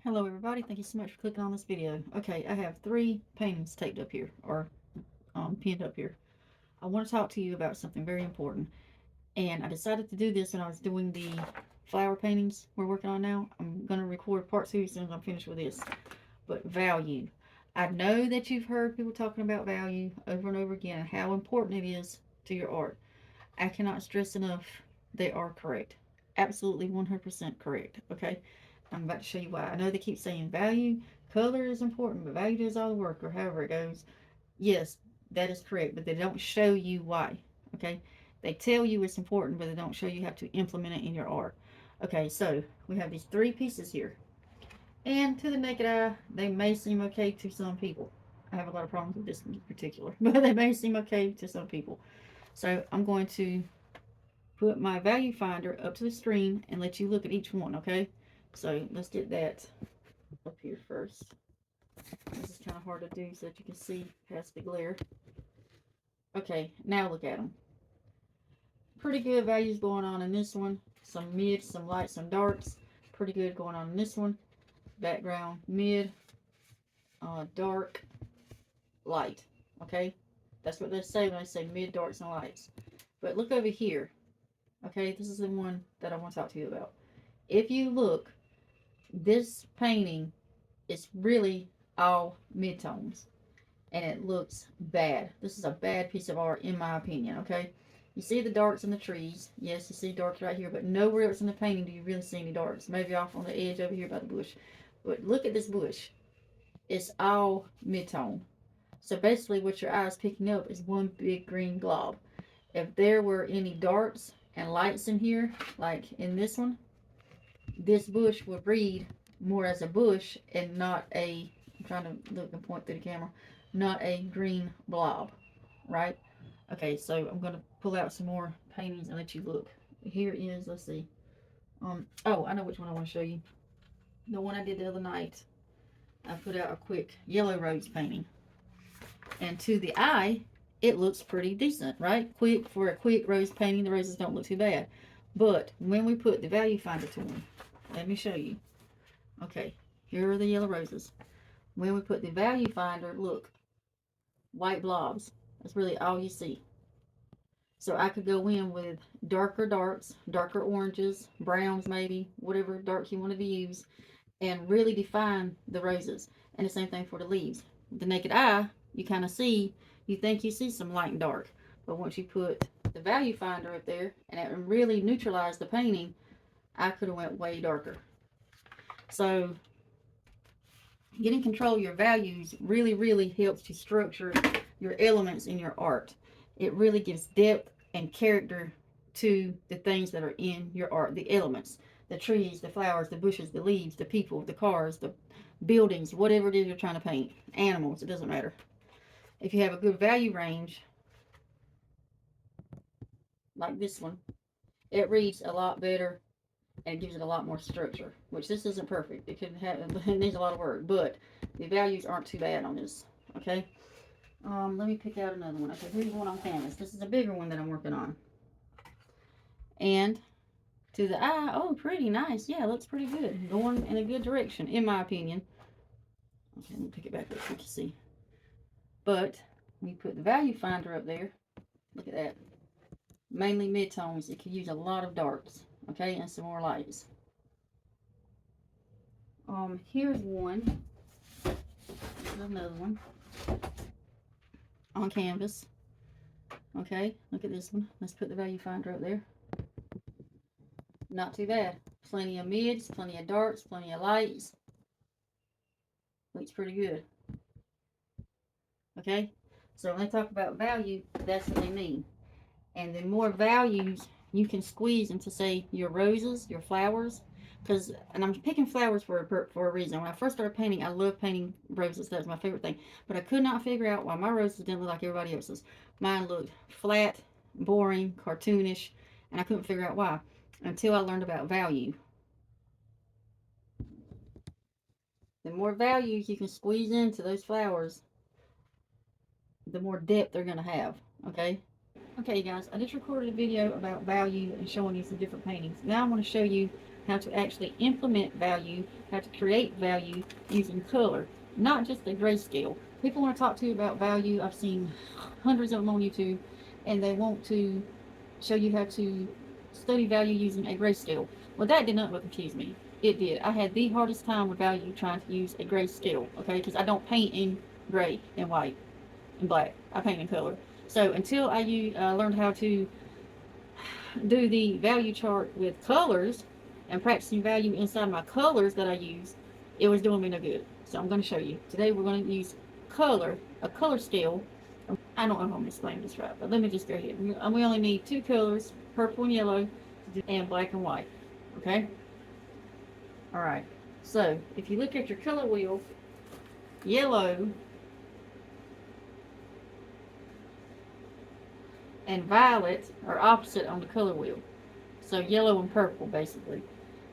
Hello everybody, thank you so much for clicking on this video. Okay, I have 3 paintings taped up here, or pinned up here. I want to talk to you about something very important. And I decided to do this when I was doing the flower paintings we're working on now. I'm going to record part 2 as soon as I'm finished with this. But value. I know that you've heard people talking about value over and over again and how important it is to your art. I cannot stress enough they are correct. Absolutely 100% correct. Okay? I'm about to show you why. I know they keep saying value, color is important, but value does all the work, or however it goes. Yes, that is correct, but they don't show you why. Okay? They tell you it's important, but they don't show you how to implement it in your art. Okay, so we have these 3 pieces here. And to the naked eye, they may seem okay to some people. I have a lot of problems with this in particular, but they may seem okay to some people. So I'm going to put my value finder up to the screen and let you look at each one, okay? So let's get that up here first. This is kind of hard to do so that you can see past the glare. Okay, now look at them. Pretty good values going on in this one. Some mid, some light, some darks. Pretty good going on in this one. Background, mid, dark, light. Okay? That's what they say when they say mid, darks, and lights. But look over here. Okay, this is the one that I want to talk to you about. If you look, this painting is really all midtones and it looks bad. This is a bad piece of art in my opinion, okay? You see the darks in the trees. Yes, you see darks right here, but nowhere else in the painting do you really see any darks. Maybe off on the edge over here by the bush. But look at this bush. It's all midtone. So basically what your eye is picking up is one big green glob. If there were any darks and lights in here, like in this one, this bush would read more as a bush and not a, I'm trying to look and point through the camera, not a green blob, right? Okay, so I'm going to pull out some more paintings and let you look. Here is, let's see. Oh, I know which one I want to show you. The one I did the other night. I put out a quick yellow rose painting. And to the eye, it looks pretty decent, right? Quick, for a quick rose painting, the roses don't look too bad. But when we put the value finder to them, let me show you. Okay, here are the yellow roses. When we put the value finder, look, white blobs. That's really all you see. So I could go in with darker darks, darker oranges, browns maybe, whatever dark you want to use, and really define the roses. And the same thing for the leaves. With the naked eye, you kind of see, you think you see some light and dark. But once you put the value finder up there and it really neutralized the painting, I could have went way darker. So getting control of your values really helps to structure your elements in your art. It really gives depth and character to the things that are in your art, the elements, the trees, the flowers, the bushes, the leaves, the people, the cars, the buildings, whatever it is you're trying to paint, animals, it doesn't matter. If you have a good value range, like this one, it reads a lot better and it gives it a lot more structure, which this isn't perfect. It could have, it needs a lot of work, but the values aren't too bad on this, okay? Let me pick out another one. Okay, here's one on canvas. This is a bigger one that I'm working on. And to the eye, oh, pretty nice. Yeah, looks pretty good. Going in a good direction, in my opinion. Okay, let me pick it back up so you can see. But we put the value finder up there. Look at that. Mainly midtones. It could use a lot of darks, okay, and some more lights. Here's one. Here's another one on canvas. Okay, look at this one. Let's put the value finder up there. Not too bad. Plenty of mids, plenty of darks, plenty of lights. Looks pretty good. Okay, so when they talk about value, that's what they mean. And the more values you can squeeze into, say, your roses, your flowers, because, and I'm picking flowers for a reason. When I first started painting, I loved painting roses. That was my favorite thing. But I could not figure out why my roses didn't look like everybody else's. Mine looked flat, boring, cartoonish, and I couldn't figure out why until I learned about value. The more values you can squeeze into those flowers, the more depth they're going to have, okay? Okay, you guys, I just recorded a video about value and showing you some different paintings. Now I want to show you how to actually implement value, how to create value using color, not just a grayscale. People want to talk to you about value. I've seen hundreds of them on YouTube, and they want to show you how to study value using a grayscale. Well, that did not confuse me. It did. I had the hardest time with value trying to use a grayscale, okay, because I don't paint in gray and white and black. I paint in color. So until I learned how to do the value chart with colors and practicing value inside my colors that I use, it was doing me no good. So I'm going to show you. Today we're going to use color, a color scale. I don't know how I'm explaining this right, but let me just go ahead. We only need two colors, purple and yellow, and black and white. Okay? Alright. So if you look at your color wheel, yellow and violet are opposite on the color wheel. So yellow and purple, basically.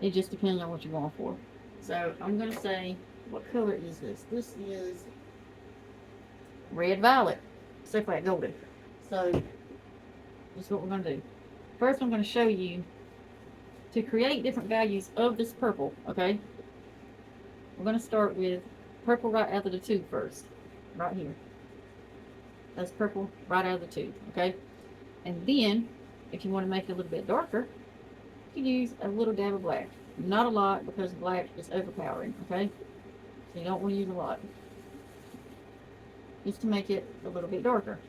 It just depends on what you're going for. So I'm going to say, what color is this? This is red violet. Except for that golden. So this is what we're going to do. First, I'm going to show you to create different values of this purple, okay? We're going to start with purple right out of the tube first. Right here. That's purple right out of the tube, okay? And then, if you want to make it a little bit darker, you can use a little dab of black. Not a lot, because black is overpowering, okay? So you don't want to use a lot. Just to make it a little bit darker.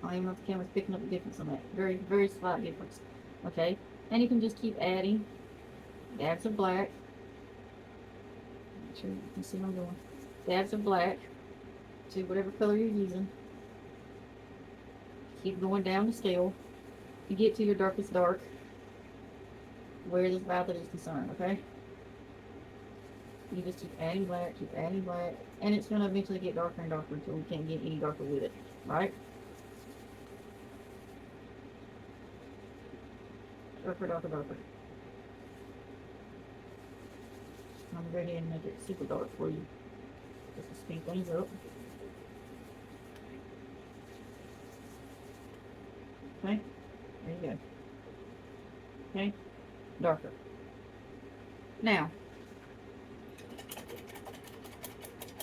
I don't even know if the camera's picking up the difference on that. Very, very slight difference. Okay? And you can just keep adding dabs of black. Make sure you can see what I'm doing. Dabs of black to whatever color you're using. Keep going down the scale. You get to your darkest dark, where this violet is concerned, okay? You just keep adding black, and it's going to eventually get darker and darker until we can't get any darker with it, right? Darker, darker, darker. I'm going to go ahead and make it super dark for you, just to speed things up. Okay, there you go. Okay, darker. Now,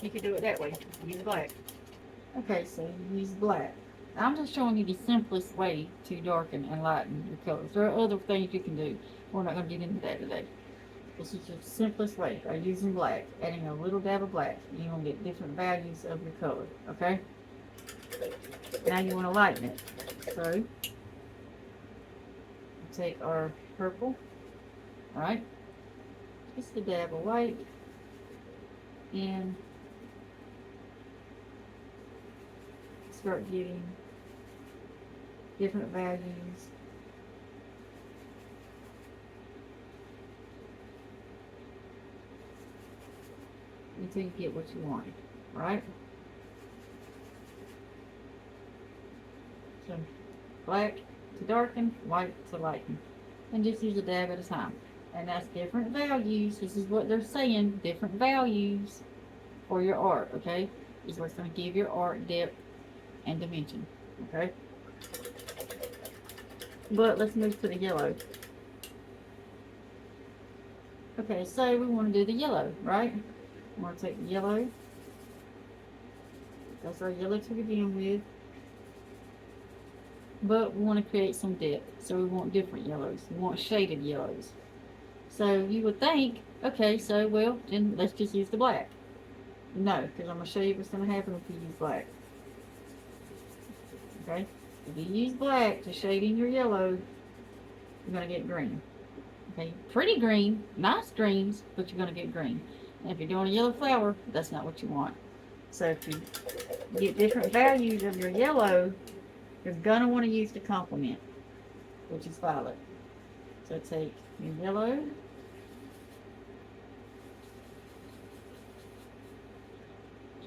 you can do it that way. Use black. Okay, so you use black. I'm just showing you the simplest way to darken and lighten your colors. There are other things you can do. We're not going to get into that today. This is your simplest way by using black. Adding a little dab of black. You're going to get different values of your color. Okay? Now you want to lighten it. So, take our purple. Alright? Just a dab of white. And start getting different values until you get what you want, right? So black to darken, white to lighten, and just use a dab at a time. And that's different values. This is what they're saying, different values for your art, okay? This is what's going to give your art depth and dimension, okay? But let's move to the yellow. Okay, so we want to do the yellow, right? We want to take the yellow. That's our yellow to begin with. But we want to create some depth, so we want different yellows. We want shaded yellows. So you would think, okay, so well, then let's just use the black. No, because I'm going to show you what's going to happen if you use black. Okay? If you use black to shade in your yellow, you're going to get green. Okay? Pretty green, nice greens, but you're going to get green. And if you're doing a yellow flower, that's not what you want. So if you get different values of your yellow, you're going to want to use the complement, which is violet. So take your yellow,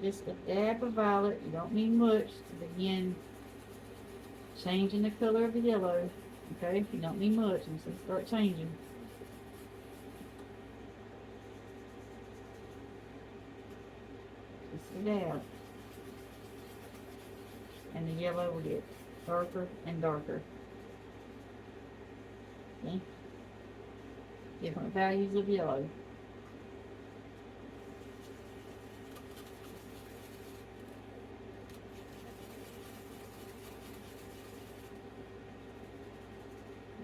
just a dab of violet. You don't need much to begin changing the color of the yellow. Okay, you don't need much, and so start changing. Just a dab, and the yellow will get darker and darker. Okay? Different values of yellow.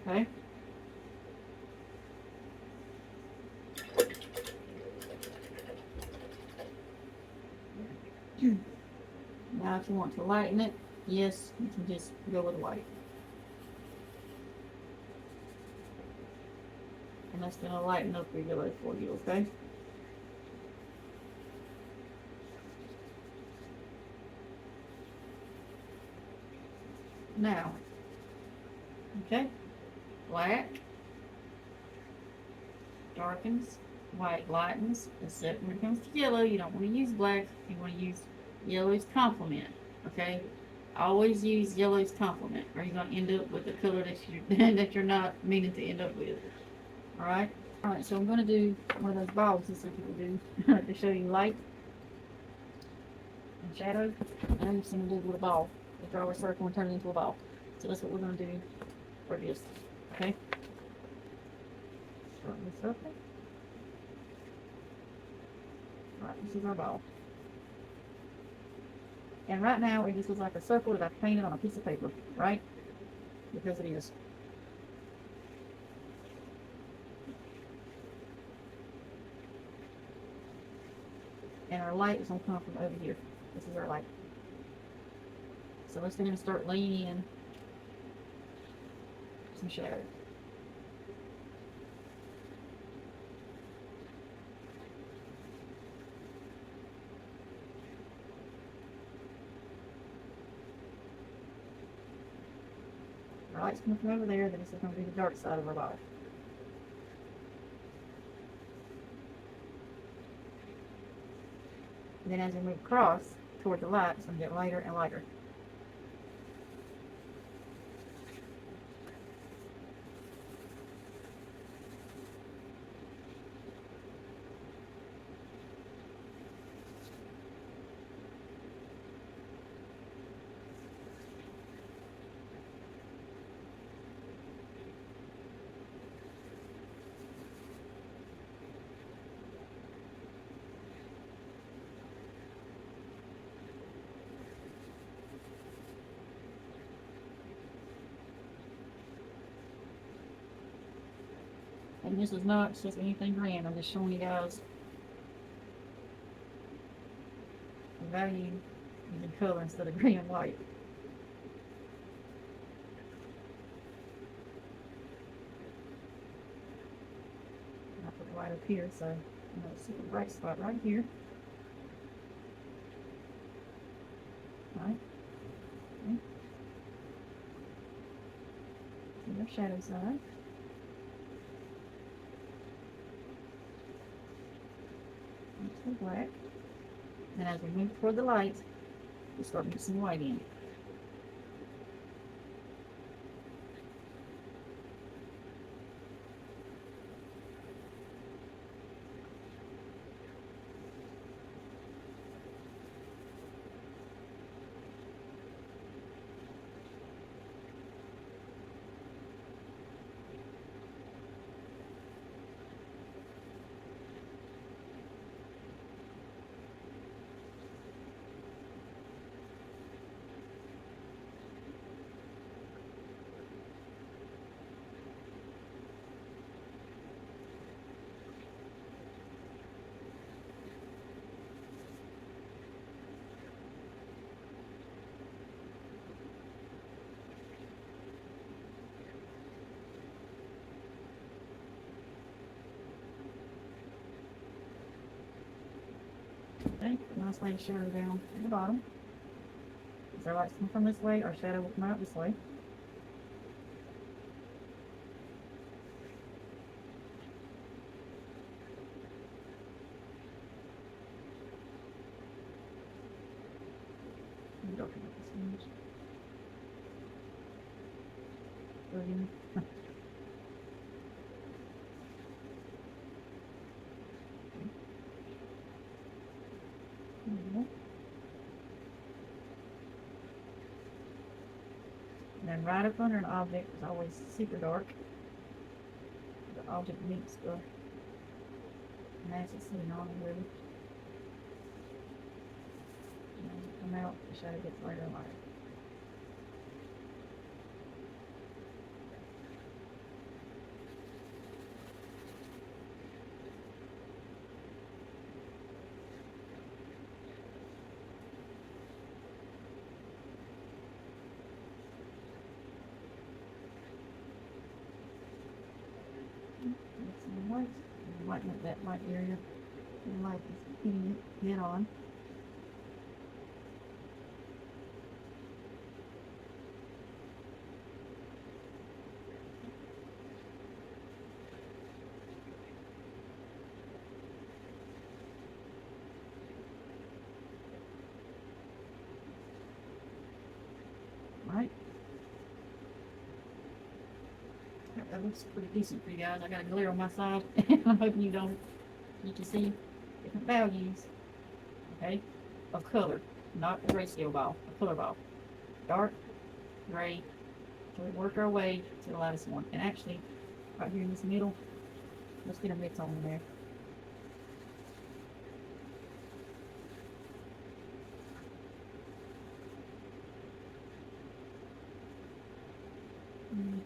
Okay? Now if you want to lighten it, yes, you can just go with white. And that's going to lighten up your yellow for you, okay? Now, okay, black darkens, white lightens, except when it comes to yellow, you don't want to use black, you want to use yellow's complement, okay? Always use yellow's complement, or you're going to end up with a color that that you're not meaning to end up with. Alright? Alright, so I'm going to do one of those bulbs that some people do to show you light and shadow. And I'm just going to do it with a ball. You draw a circle and turn it into a ball. So that's what we're going to do for this. Okay? Start with a circle. Alright, this is our ball. And right now, it just looks like a circle that I've painted on a piece of paper, right? Because it is. And our light is going to come from over here. This is our light. So let's go ahead and start laying in some shadow. Our light's coming from over there, then this is going to be the dark side of our bottle. And then as we move across toward the light, it's going to get lighter and lighter. And this is not just anything grand. I'm just showing you guys the value using color instead of green and white. I put the light up here, so I'm going to see the bright spot right here. Right? Okay. See our shadow side. Black. And as we move toward the light, we start mixing white in. Okay, nice light shadow down at the bottom. As our lights come from this way, our shadow will come out this way. Darken up this image. Green. And right up under an object is always super dark. The object meets the mass it's sitting on and really. And as it come out, the shadow gets lighter and lighter. Get some light. Lighten up that light area. The light is hitting it head on. Right? That looks pretty decent for you guys. I got a glare on my side. I'm hoping you can see different values, okay, of color, not a grayscale ball, a color ball. Dark, gray, so we work our way to the lightest one. And actually, right here in this middle, let's get a mix on there. Mm.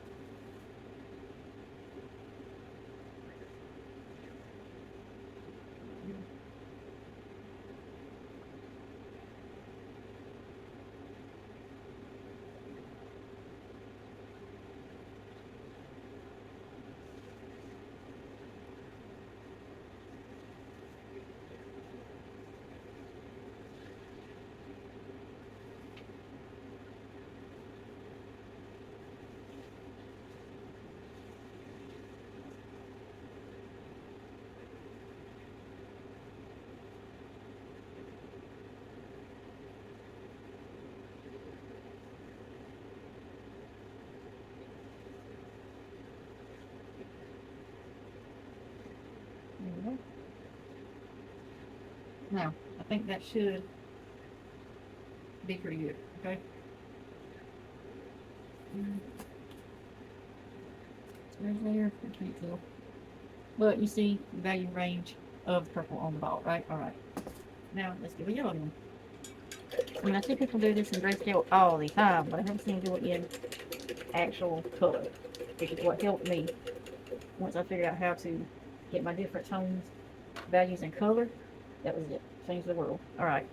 There we go. Now, I think that should be pretty good, okay? Right there, I can't tell. But you see the value range of purple on the ball, right? Alright. Now, let's do a yellow one. I mean, I see people do this in grayscale all the time, but I haven't seen them do it in actual color, which is what helped me once I figured out how to get my different tones, values, and color. That was it. Changed the world. Alright.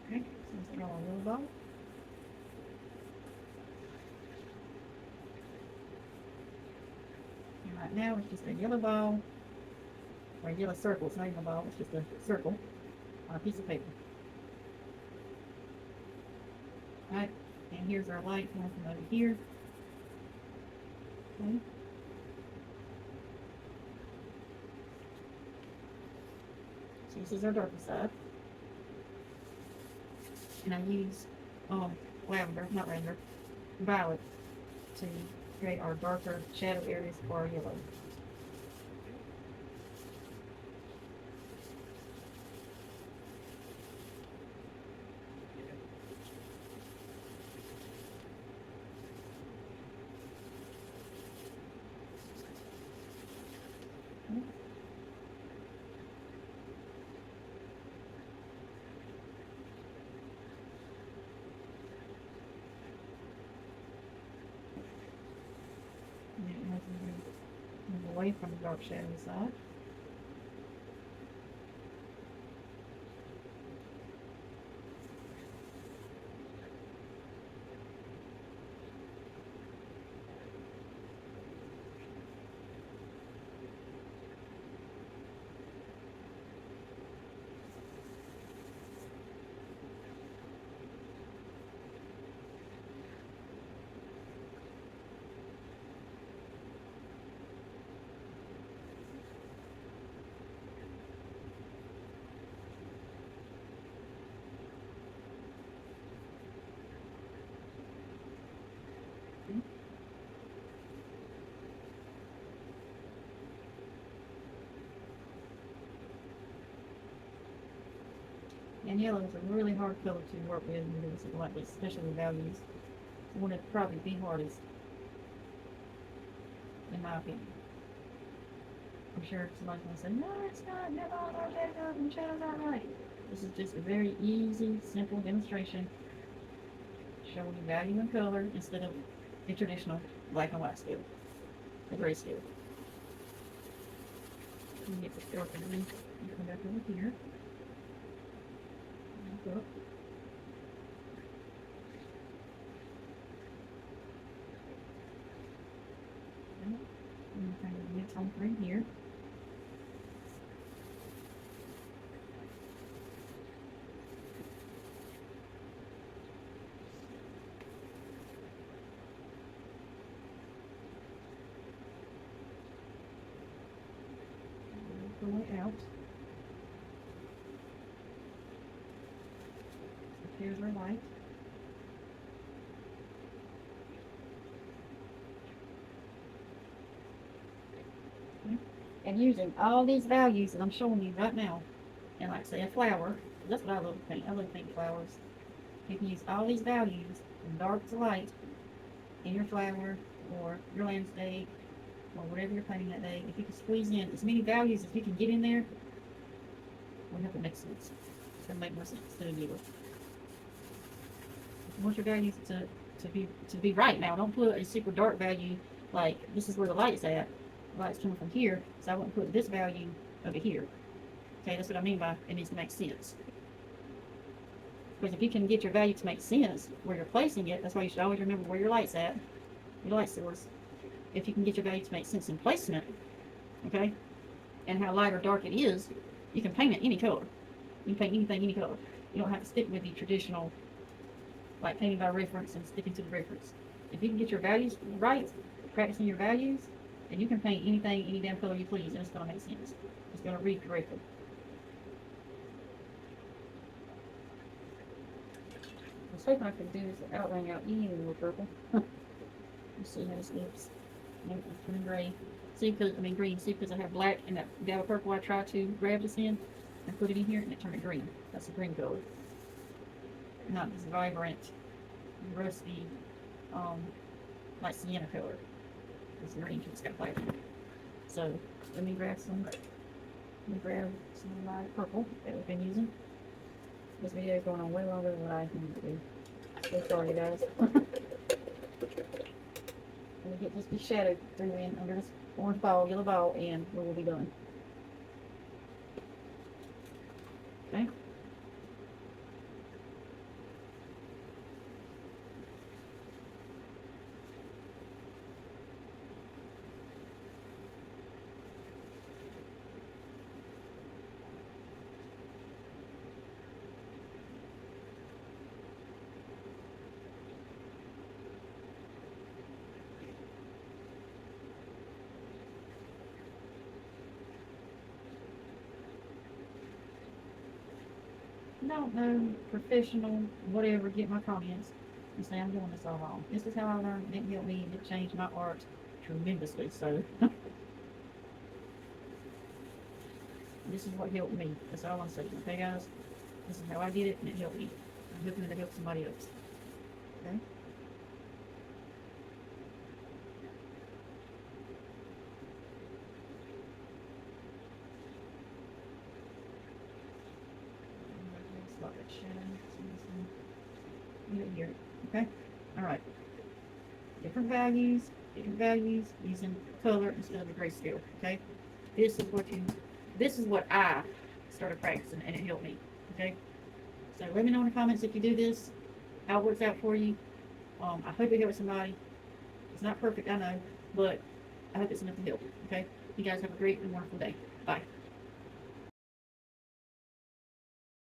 Okay, so let's draw a little ball. And right now it's just a yellow ball, or a yellow circle. It's not even a ball, it's just a circle on a piece of paper. Alright, and here's our light coming from over here. Okay. So this is our darker side. And I use violet to create our darker shadow areas for our yellow. Move away from the dark shadow side. And yellow is a really hard color to work with when you're doing something like this, especially with values. one of probably the hardest, in my opinion. I'm sure somebody's gonna say, no, it's not, no, that's not, and shadow's not right. This is just a very easy, simple demonstration showing you value and color instead of the traditional black and white scale, the gray scale. You get the scale from me. You come back over here. Back up. Okay. And kind of mix on through here. The way out. So here's our light. Okay. And using all these values that I'm showing you right now, and like say a flower, that's what I love to paint. I love to paint flowers. You can use all these values from dark to light in your flower or your landscape or whatever you're painting that day. If you can squeeze in as many values as you can get in there, we have to make sense. It's gonna make more sense to the viewer. If you want your values to be right now, don't put a super dark value like this is where the light's at. The light's coming from here, so I wouldn't put this value over here. Okay, that's what I mean by it needs to make sense. Because if you can get your value to make sense where you're placing it, that's why you should always remember where your light's at, your light source. If you can get your value to make sense in placement, okay, and how light or dark it is, you can paint it any color. You can paint anything, any color. You don't have to stick with the traditional, like painting by reference and sticking to the reference. If you can get your values right, practicing your values, then you can paint anything, any damn color you please, and it's going to make sense. It's going to read correctly. I was hoping I could do this outline out even a little purple. Let's see how this looks. It's gray. See, because I mean green. See, because I have black and that dapper purple. I try to grab this in and put it in here, and it turned it green. That's a green color. Not this vibrant, rusty, like sienna color. It's green. It's got black. So let me grab some. Let me grab some of my purple that we've been using. This video is going on way longer than what I intended to do. So sorry, guys. Let me get this big shadow through in under this orange ball, yellow ball, and we will be done. Okay. Don't know, professional, whatever, get my comments and say I'm doing this all wrong. This is how I learned. It didn't help me. It changed my art tremendously. So this is what helped me. That's all I'm saying. Okay, guys? This is how I did it, and it helped me. I'm hoping it'll help somebody else. Okay? Here. Okay? Alright. Different values using color instead of the grayscale. Okay? This is what I started practicing, and it helped me. Okay? So let me know in the comments if you do this, how it works out for you. I hope it helps somebody. It's not perfect, I know, but I hope it's enough to help. Okay? You guys have a great and wonderful day. Bye.